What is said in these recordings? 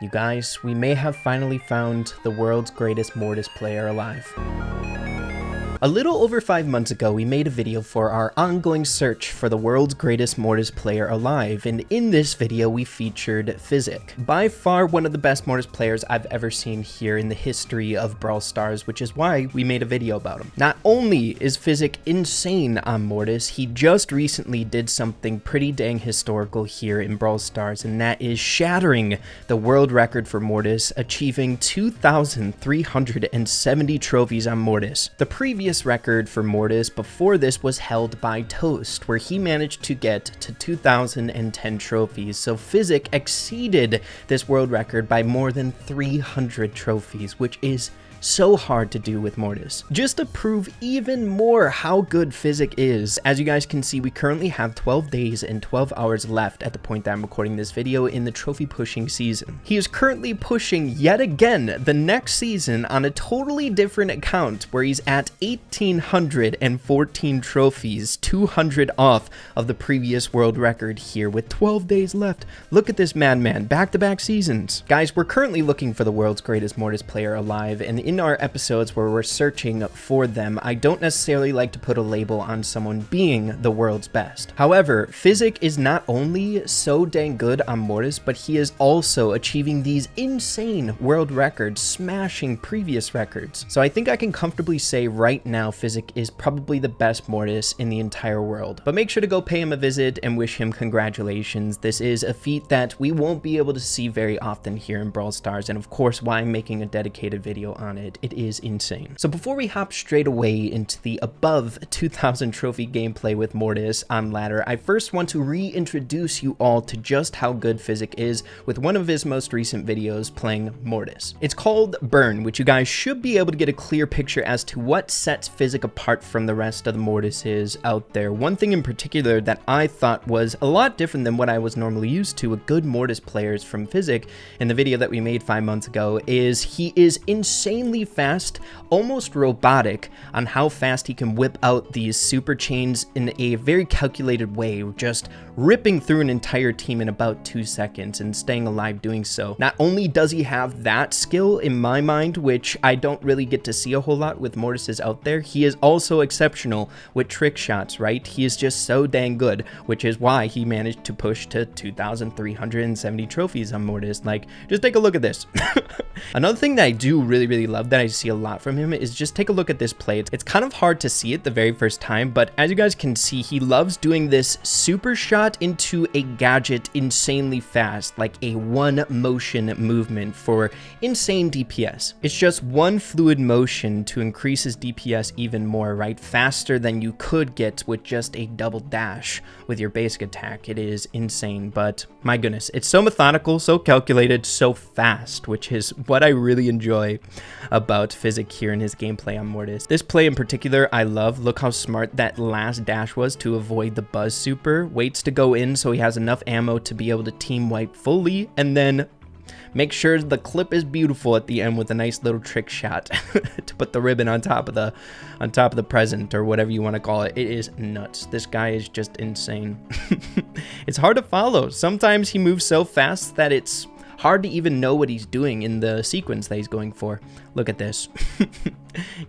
You guys, we may have finally found the world's greatest Mortis player alive. A little over 5 months ago, we made a video for our ongoing search for the world's greatest Mortis player alive, and in this video we featured Physic. By far one of the best Mortis players I've ever seen here in the history of Brawl Stars, which is why we made a video about him. Not only is Physic insane on Mortis, he just recently did something pretty dang historical here in Brawl Stars, and that is shattering the world record for Mortis, achieving 2,370 trophies on Mortis. The previous record for Mortis before this was held by Toast, where he managed to get to 2,010 trophies, so Physic exceeded this world record by more than 300 trophies, which is so hard to do with Mortis. Just to prove even more how good Physic is, as you guys can see, we currently have 12 days and 12 hours left at the point that I'm recording this video in the trophy pushing season. He is currently pushing yet again the next season on a totally different account where he's at 1,814 trophies, 200 off of the previous world record here with 12 days left. Look at this madman, back-to-back seasons. Guys, we're currently looking for the world's greatest Mortis player alive, and in our episodes where we're searching for them, I don't necessarily like to put a label on someone being the world's best. However, Physic is not only so dang good on Mortis, but he is also achieving these insane world records, smashing previous records. So I think I can comfortably say right now Physic is probably the best Mortis in the entire world. But make sure to go pay him a visit and wish him congratulations. This is a feat that we won't be able to see very often here in Brawl Stars, and of course why I'm making a dedicated video on it. It is insane. So before we hop straight away into the above 2,000 trophy gameplay with Mortis on ladder, I first want to reintroduce you all to just how good Physic is with one of his most recent videos playing Mortis. It's called Burn, which you guys should be able to get a clear picture as to what sets Physic apart from the rest of the Mortises out there. One thing in particular that I thought was a lot different than what I was normally used to with good Mortis players from Physic in the video that we made 5 months ago is he is insanely fast, almost robotic on how fast he can whip out these super chains in a very calculated way, just ripping through an entire team in about 2 seconds and staying alive doing so. Not only does he have that skill in my mind, which I don't really get to see a whole lot with Mortises out there, he is also exceptional with trick shots, right? He is just so dang good, which is why he managed to push to 2,370 trophies on Mortis. Like, just take a look at this. Another thing that I do really love that I see a lot from him is just take a look at this play. It's kind of hard to see it the very first time, but as you guys can see, he loves doing this super shot into a gadget insanely fast, like a one motion movement for insane DPS. It's just one fluid motion to increase his DPS even more, right? Faster than you could get with just a double dash with your basic attack. It is insane, but my goodness, it's so methodical, so calculated, so fast, which is what I really enjoy about Physic here in his gameplay on Mortis. This play in particular I love. Look how smart that last dash was to avoid the buzz super. Waits to go in so he has enough ammo to be able to team wipe fully, and then make sure the clip is beautiful at the end with a nice little trick shot to put the ribbon on top of the present, or whatever you want to call it. It is nuts. This guy is just insane. It's hard to follow. Sometimes he moves so fast that it's hard to even know what he's doing in the sequence that he's going for. Look at this.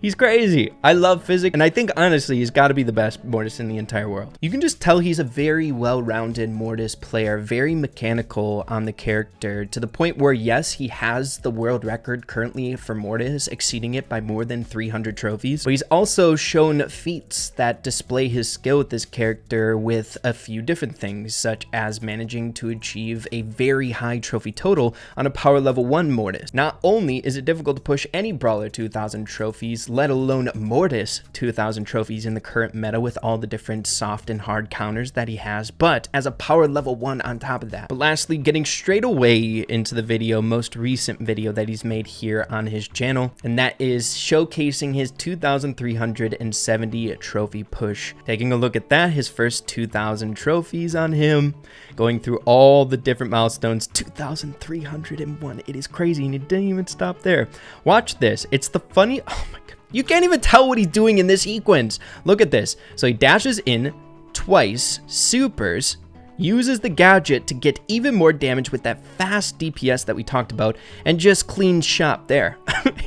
He's crazy. I love Physic, and I think honestly he's got to be the best Mortis in the entire world. You can just tell he's a very well-rounded Mortis player, very mechanical on the character, to the point where yes, he has the world record currently for Mortis, exceeding it by more than 300 trophies, but he's also shown feats that display his skill with this character with a few different things, such as managing to achieve a very high trophy total on a power level 1 Mortis. Not only is it difficult to push any brawler 2,000 trophies, let alone Mortis 2,000 trophies in the current meta with all the different soft and hard counters that he has, but as a power level 1 on top of that. But lastly, getting straight away into the most recent video that he's made here on his channel, and that is showcasing his 2,370 trophy push. Taking a look at that, his first 2,000 trophies on him, going through all the different milestones, 2,301. It is crazy, and it didn't even stop there. Watch this. It's the funny, oh my god, you can't even tell what he's doing in this sequence. Look at this. So he dashes in twice, supers, uses the gadget to get even more damage with that fast DPS that we talked about, and just clean shop there.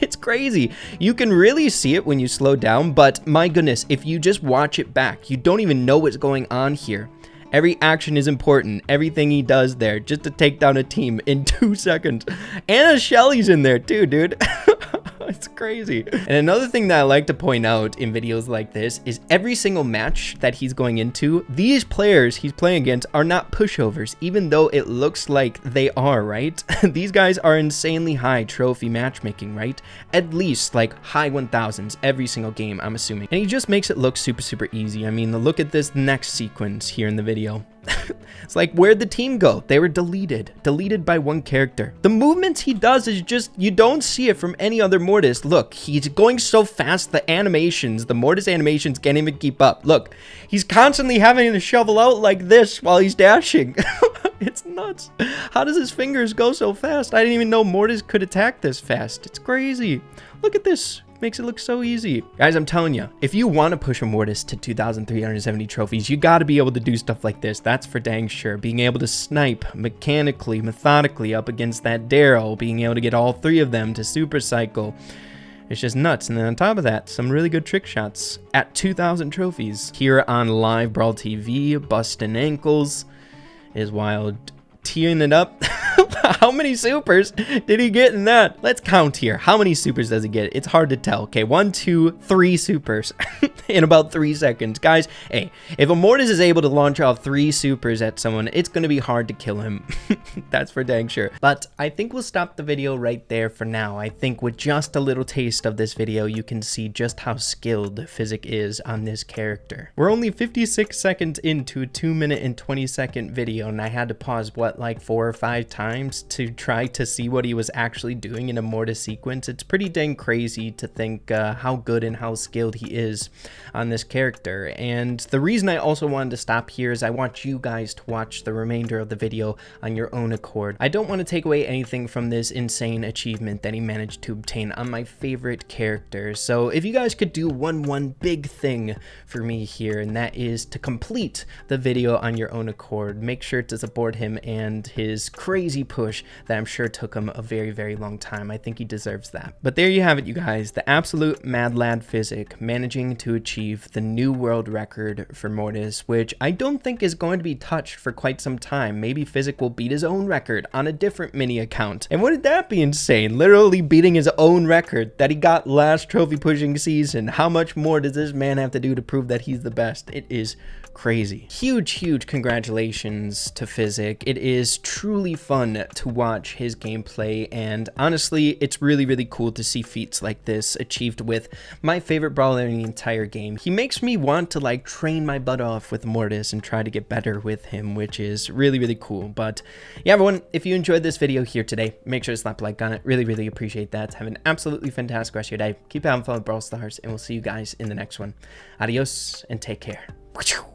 It's crazy. You can really see it when you slow down, but my goodness, if you just watch it back, you don't even know what's going on here. Every action is important. Everything he does there just to take down a team in 2 seconds. And a Shelly's in there too, dude. It's crazy. And another thing that I like to point out in videos like this is every single match that he's going into, these players he's playing against are not pushovers, even though it looks like they are, right? These guys are insanely high trophy matchmaking, right? At least like high 1000s every single game, I'm assuming. And he just makes it look super, super easy. I mean, look at this next sequence here in the video. It's like, where'd the team go? They were deleted by one character. The movements he does is just, you don't see it from any other Mortis. Look, he's going so fast, the animations, the Mortis animations can't even keep up. Look, he's constantly having to shovel out like this while he's dashing. It's nuts. How does his fingers go so fast? I didn't even know Mortis could attack this fast. It's crazy. Look at this. Makes it look so easy. Guys, I'm telling you, if you want to push a Mortis to 2,370 trophies, you got to be able to do stuff like this. That's for dang sure. Being able to snipe mechanically, methodically up against that Daryl, being able to get all 3 of them to super cycle. It's just nuts. And then on top of that, some really good trick shots at 2,000 trophies. Here on live Brawl TV, busting ankles is wild. Teeing it up. How many supers did he get in that? Let's count here. How many supers does he get? It's hard to tell. Okay, 1, 2, 3 supers in about 3 seconds. Guys, hey, if a Mortis is able to launch off 3 supers at someone, it's going to be hard to kill him. That's for dang sure. But I think we'll stop the video right there for now. I think with just a little taste of this video, you can see just how skilled Physic is on this character. We're only 56 seconds into a 2-minute and 20-second video, and I had to pause, what, like 4 or 5 times to try to see what he was actually doing in a Mortis sequence. It's pretty dang crazy to think how good and how skilled he is on this character. And the reason I also wanted to stop here is I want you guys to watch the remainder of the video on your own accord. I don't want to take away anything from this insane achievement that he managed to obtain on my favorite character. So if you guys could do one big thing for me here, and that is to complete the video on your own accord, make sure to support him and his crazy push that I'm sure took him a very, very long time. I think he deserves that. But there you have it, you guys. The absolute mad lad Physic managing to achieve the new world record for Mortis, which I don't think is going to be touched for quite some time. Maybe Physic will beat his own record on a different mini account. And wouldn't that be insane? Literally beating his own record that he got last trophy pushing season. How much more does this man have to do to prove that he's the best? It is crazy. Huge congratulations to Physic. It is truly fun to watch his gameplay, and honestly, it's really cool to see feats like this achieved with my favorite brawler in the entire game. He makes me want to like train my butt off with Mortis and try to get better with him, which is really cool. But yeah, everyone, if you enjoyed this video here today, make sure to slap a like on it. Really appreciate that. Have an absolutely fantastic rest of your day. Keep having fun with Brawl Stars, and we'll see you guys in the next one. Adios and take care.